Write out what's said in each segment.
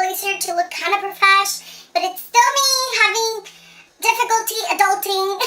really starting to look kind of profesh, but it's still me having difficulty adulting.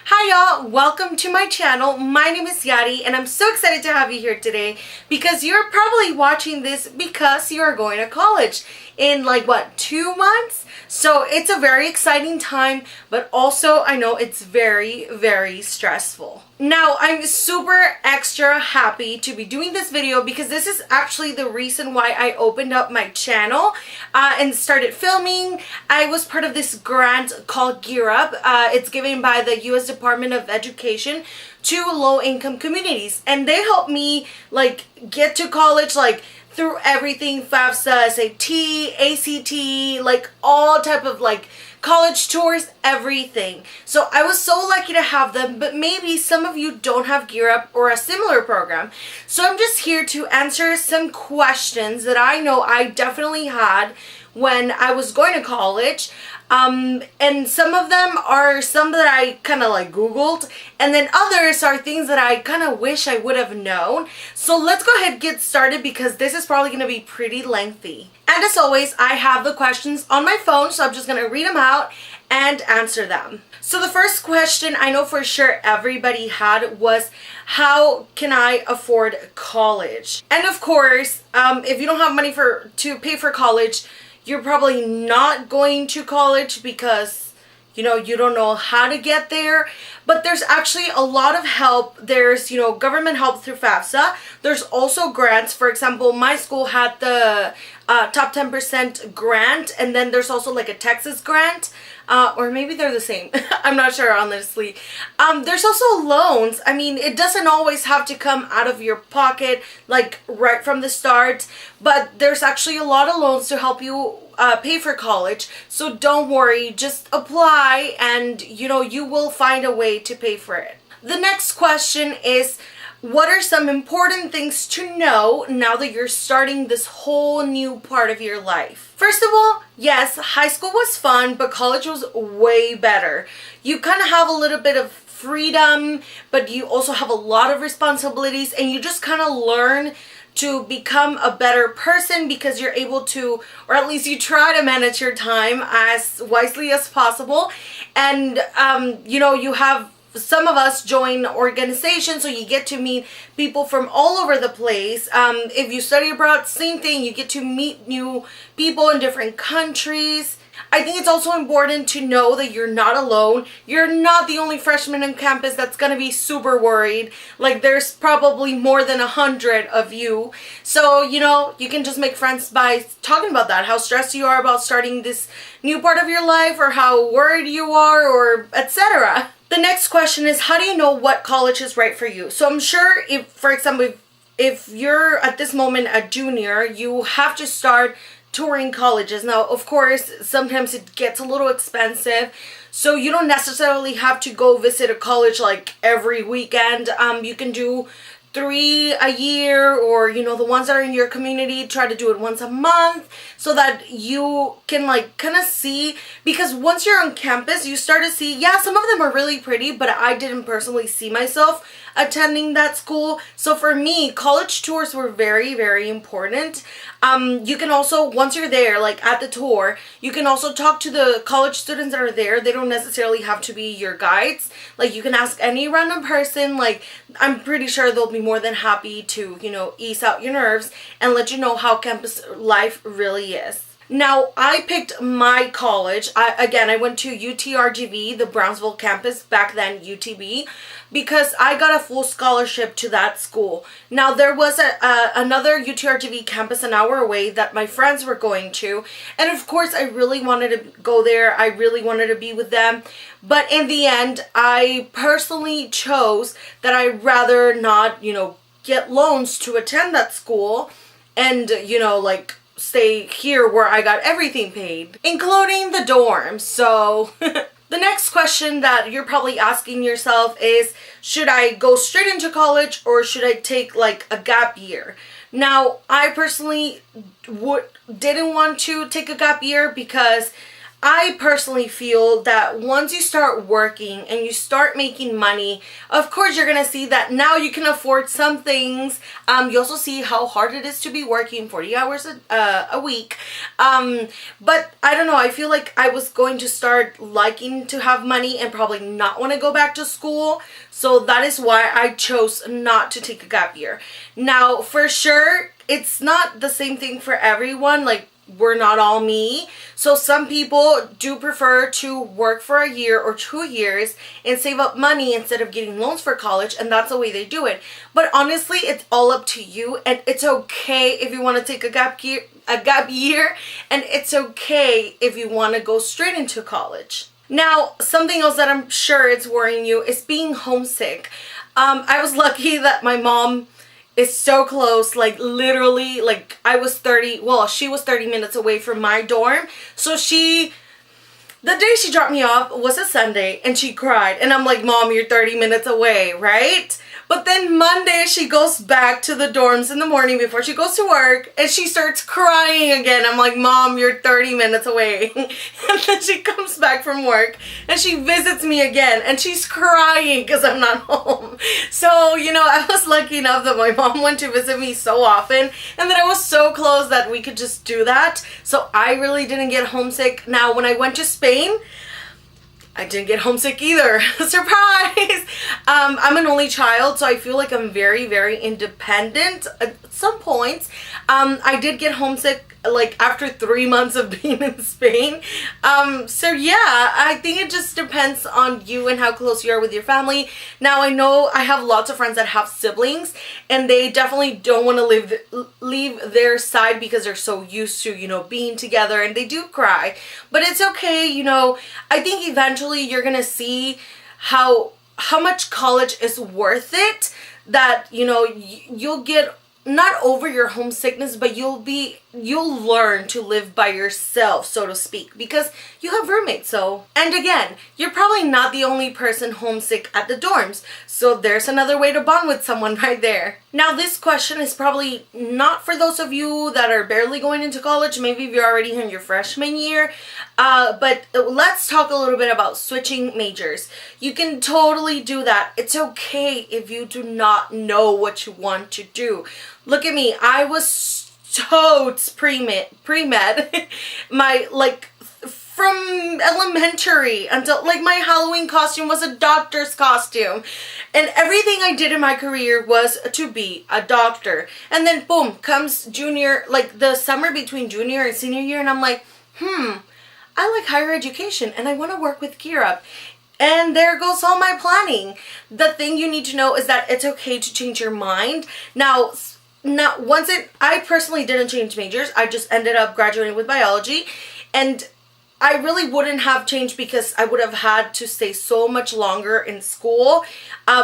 Hi y'all, welcome to my channel. My name is Yadi and I'm so excited to have you here today because you're probably watching this because you are going to college in like what, 2 months? So it's a very exciting time, but also I know it's very, very stressful. Now I'm super extra happy to be doing this video because this is actually the reason why I opened up my channel and started filming. I was part of this grant called Gear Up. It's given by the U.S. Department of Education to low-income communities, and they helped me like get to college like through everything, FAFSA, SAT, ACT, like all type of like college tours, everything. So I was so lucky to have them, but maybe some of you don't have Gear Up or a similar program. So I'm just here to answer some questions that I know I definitely had when I was going to college. And some of them are some that I kind of like Googled, and then others are things that I kind of wish I would have known. So let's go ahead and get started because this is probably going to be pretty lengthy. And as always, I have the questions on my phone, so I'm just going to read them out and answer them. So the first question I know for sure everybody had was, how can I afford college? And of course, if you don't have money to pay for college, you're probably not going to college because, you know, you don't know how to get there. But there's actually a lot of help. There's, you know, government help through FAFSA. There's also grants. For example, my school had the top 10% grant, and then there's also like a Texas grant. Or maybe they're the same. I'm not sure, honestly. There's also loans. I mean, it doesn't always have to come out of your pocket, like right from the start. But there's actually a lot of loans to help you pay for college. So don't worry, just apply and, you know, you will find a way to pay for it. The next question is, what are some important things to know now that you're starting this whole new part of your life? First of all, yes, high school was fun, but college was way better. You kind of have a little bit of freedom, but you also have a lot of responsibilities, and you just kind of learn to become a better person because you're able to, or at least you try to manage your time as wisely as possible. And, you know, you have some of us join organizations, so you get to meet people from all over the place. If you study abroad, same thing. You get to meet new people in different countries. I think it's also important to know that you're not alone. You're not the only freshman on campus that's gonna be super worried. Like, there's probably more than 100 of you. So, you know, you can just make friends by talking about that, how stressed you are about starting this new part of your life, or how worried you are, or etc. The next question is, how do you know what college is right for you? So I'm sure if, for example, if you're at this moment a junior, you have to start touring colleges. Now, of course, sometimes it gets a little expensive, so you don't necessarily have to go visit a college like every weekend. You can do 3 a year, or, you know, the ones that are in your community, try to do it once a month so that you can like kind of see, because once you're on campus you start to see, yeah, some of them are really pretty, but I didn't personally see myself attending that school. So for me, college tours were very, very important. You can also, once you're there, like at the tour, you can also talk to the college students that are there. They don't necessarily have to be your guides. Like, you can ask any random person. Like, I'm pretty sure they'll be more than happy to, you know, ease out your nerves and let you know how campus life really is. Now, I picked my college. I went to UTRGV, the Brownsville campus, back then UTB, because I got a full scholarship to that school. Now, there was another UTRGV campus an hour away that my friends were going to, and of course, I really wanted to go there. I really wanted to be with them, but in the end, I personally chose that I'd rather not, you know, get loans to attend that school and, you know, like, stay here where I got everything paid, including the dorms. So the next question that you're probably asking yourself is, should I go straight into college or should I take like a gap year? Now, I personally didn't want to take a gap year because I personally feel that once you start working and you start making money, of course you're gonna see that now you can afford some things. You also see how hard it is to be working 40 hours a week. But I don't know, I feel like I was going to start liking to have money and probably not want to go back to school. So that is why I chose not to take a gap year. Now, for sure, it's not the same thing for everyone. Like, we're not all me. So some people do prefer to work for a year or 2 years and save up money instead of getting loans for college, and that's the way they do it. But honestly, it's all up to you, and it's okay if you want to take a gap year, and it's okay if you want to go straight into college. Now, something else that I'm sure it's worrying you is being homesick. I was lucky that my mom is so close, like literally, like she was 30 minutes away from my dorm. So the day she dropped me off was a Sunday, and she cried. And I'm like, Mom, you're 30 minutes away, right? But then Monday, she goes back to the dorms in the morning before she goes to work, and she starts crying again. I'm like, Mom, you're 30 minutes away. And then she comes back from work, and she visits me again, and she's crying because I'm not home. So, you know, I was lucky enough that my mom went to visit me so often, and that I was so close that we could just do that. So I really didn't get homesick. Now, when I went to Spain, I didn't get homesick either. Surprise! I'm an only child, so I feel like I'm very, very independent at some points. I did get homesick like after 3 months of being in Spain. So yeah, I think it just depends on you and how close you are with your family. Now, I know I have lots of friends that have siblings, and they definitely don't want to leave their side because they're so used to, you know, being together, and they do cry. But it's okay, you know. I think eventually you're gonna see how much college is worth it, that, you know, you'll get not over your homesickness, but you'll learn to live by yourself, so to speak, because you have roommates. So, and again, you're probably not the only person homesick at the dorms, so there's another way to bond with someone right there. Now, this question is probably not for those of you that are barely going into college. Maybe if you're already in your freshman year, but let's talk a little bit about switching majors. You can totally do that. It's okay if you do not know what you want to do. Look at me. I was totes pre-med. My, like, from elementary until, like, my Halloween costume was a doctor's costume. And everything I did in my career was to be a doctor. And then, boom, comes junior, like, the summer between junior and senior year, and I'm like, I like higher education, and I want to work with Gear Up. And there goes all my planning. The thing you need to know is that it's okay to change your mind. Now, I personally didn't change majors. I just ended up graduating with biology, and I really wouldn't have changed because I would have had to stay so much longer in school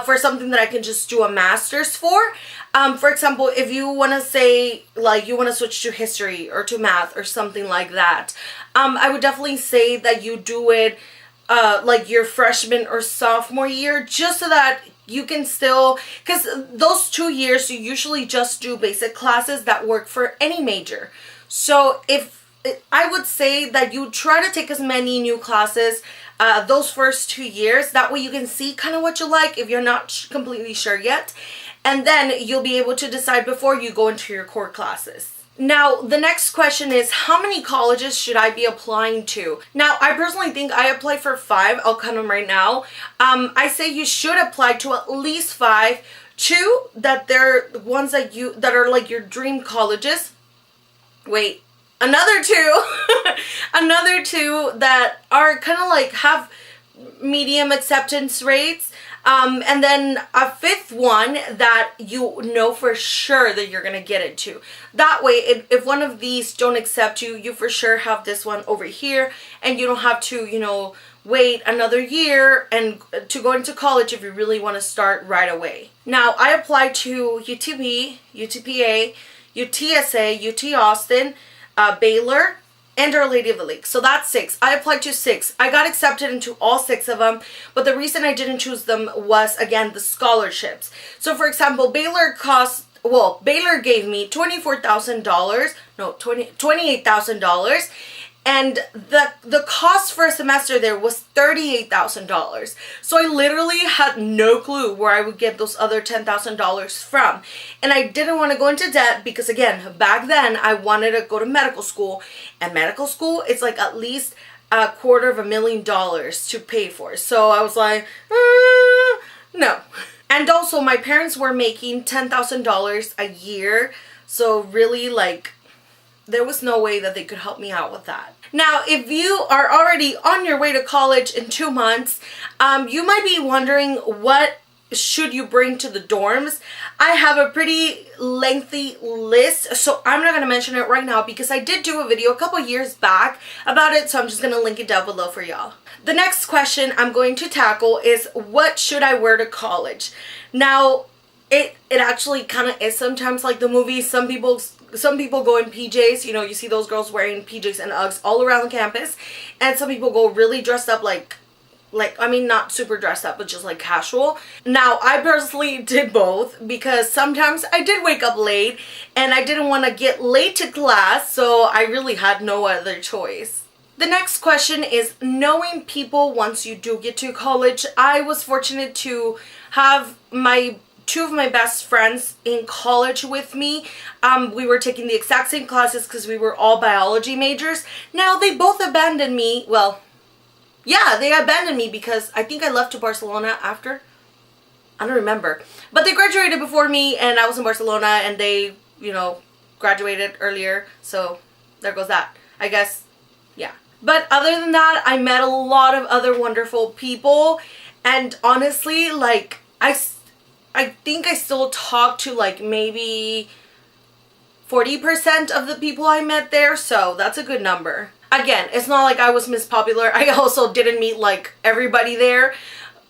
for something that I can just do a master's for. For example, if you want to say, like, you want to switch to history or to math or something like that, I would definitely say that you do it like your freshman or sophomore year, just so that you can still, because those 2 years you usually just do basic classes that work for any major. So I would say that you try to take as many new classes those first 2 years. That way you can see kind of what you like if you're not completely sure yet. And then you'll be able to decide before you go into your core classes. Now, the next question is, how many colleges should I be applying to? Now, I personally think I applied for 5. I'll count them right now. I say you should apply to at least 5. 2, that they're ones that are like your dream colleges. Wait, another 2. Another 2 that are kind of like have medium acceptance rates. And then a 5th one that you know for sure that you're going to get into. That way, if one of these don't accept you, you for sure have this one over here, and you don't have to, you know, wait another year and to go into college if you really want to start right away. Now, I applied to UTP, UTPA, UTSA, UT Austin, Baylor, and Our Lady of the Lake. So that's 6. I applied to 6. I got accepted into all 6 of them, but the reason I didn't choose them was, again, the scholarships. So, for example, Baylor gave me $28,000, and the cost for a semester there was $38,000. So I literally had no clue where I would get those other $10,000 from. And I didn't want to go into debt because, again, back then I wanted to go to medical school, and medical school is like at least $250,000 to pay for. So I was like, no. And also my parents were making $10,000 a year. So really, like, there was no way that they could help me out with that. Now, if you are already on your way to college in 2 months, you might be wondering, what should you bring to the dorms? I have a pretty lengthy list, so I'm not going to mention it right now because I did do a video a couple years back about it, so I'm just going to link it down below for y'all. The next question I'm going to tackle is, what should I wear to college? Now, it actually kind of is sometimes like the movies. Some people go in PJs, you know, you see those girls wearing PJs and Uggs all around the campus, and some people go really dressed up like I mean, not super dressed up, but just like casual. Now, I personally did both because sometimes I did wake up late and I didn't want to get late to class, so I really had no other choice. The next question is knowing people once you do get to college. I was fortunate to have two of my best friends in college with me. We were taking the exact same classes because we were all biology majors. Now, they both abandoned me. Well, yeah, they abandoned me because I think I left to Barcelona after. I don't remember. But they graduated before me, and I was in Barcelona, and they, you know, graduated earlier. So there goes that. I guess, yeah. But other than that, I met a lot of other wonderful people. And honestly, like, I think I still talk to like maybe 40% of the people I met there. So that's a good number. Again, it's not like I was Miss Popular. I also didn't meet like everybody there,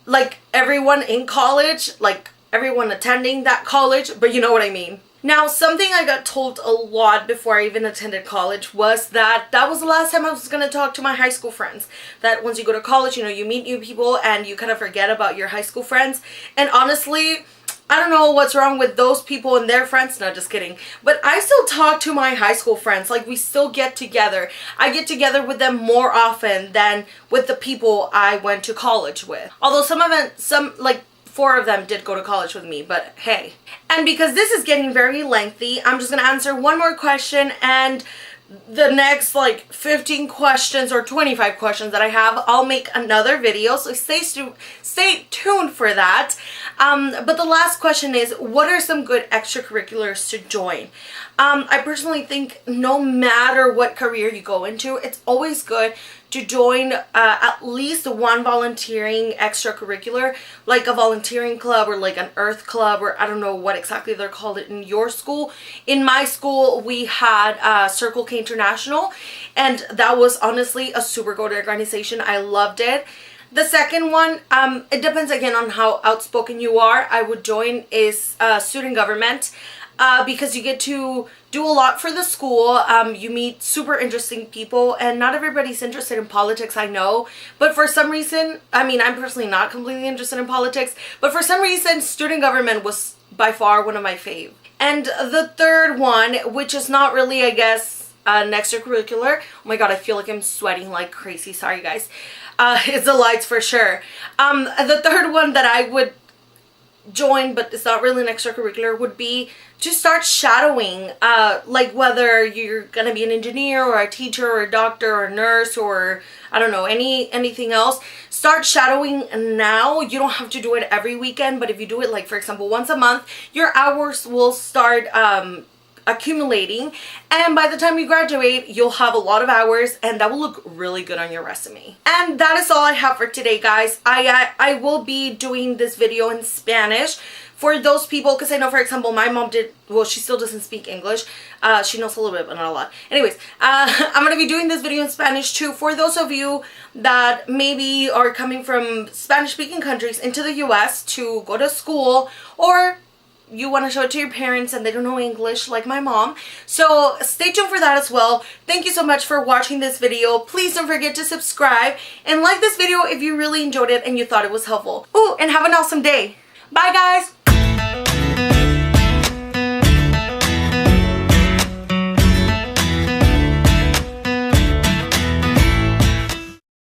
like everyone in college, like everyone attending that college, but you know what I mean. Now, something I got told a lot before I even attended college was that was the last time I was going to talk to my high school friends. That once you go to college, you know, you meet new people and you kind of forget about your high school friends. And honestly, I don't know what's wrong with those people and their friends. No, just kidding. But I still talk to my high school friends. Like, we still get together. I get together with them more often than with the people I went to college with. Although like 4 of them did go to college with me, but hey. And because this is getting very lengthy, I'm just going to answer one more question, and the next like 15 questions or 25 questions that I have, I'll make another video, so stay tuned for that. But the last question is, what are some good extracurriculars to join? I personally think no matter what career you go into, it's always good to join at least one volunteering extracurricular, like a volunteering club or like an earth club, or I don't know what exactly they're called in your school. In my school, we had Circle K International, and that was honestly a super good organization. I loved it. The second one, it depends again on how outspoken you are. I would join is student government. Because you get to do a lot for the school. You meet super interesting people, and not everybody's interested in politics, I know. But for some reason, I mean, I'm personally not completely interested in politics, but for some reason, student government was by far one of my fave. And the third one, which is not really, I guess, an extracurricular. Oh my god, I feel like I'm sweating like crazy. Sorry, guys. It's the lights for sure. The third one that I would join, but it's not really an extracurricular, would be to start shadowing, like whether you're gonna be an engineer or a teacher or a doctor or a nurse or I don't know, anything else. Start shadowing now. You don't have to do it every weekend, but if you do it, like for example once a month, your hours will start accumulating, and by the time you graduate, you'll have a lot of hours, and that will look really good on your resume. And that is all I have for today, guys. I will be doing this video in Spanish for those people, because I know, for example, my mom did, well, she still doesn't speak English. She knows a little bit, but not a lot. Anyways, I'm going to be doing this video in Spanish too for those of you that maybe are coming from Spanish-speaking countries into the US to go to school, or you want to show it to your parents and they don't know English like my mom. So stay tuned for that as well. Thank you so much for watching this video. Please don't forget to subscribe and like this video if you really enjoyed it and you thought it was helpful. Oh, and have an awesome day. Bye, guys.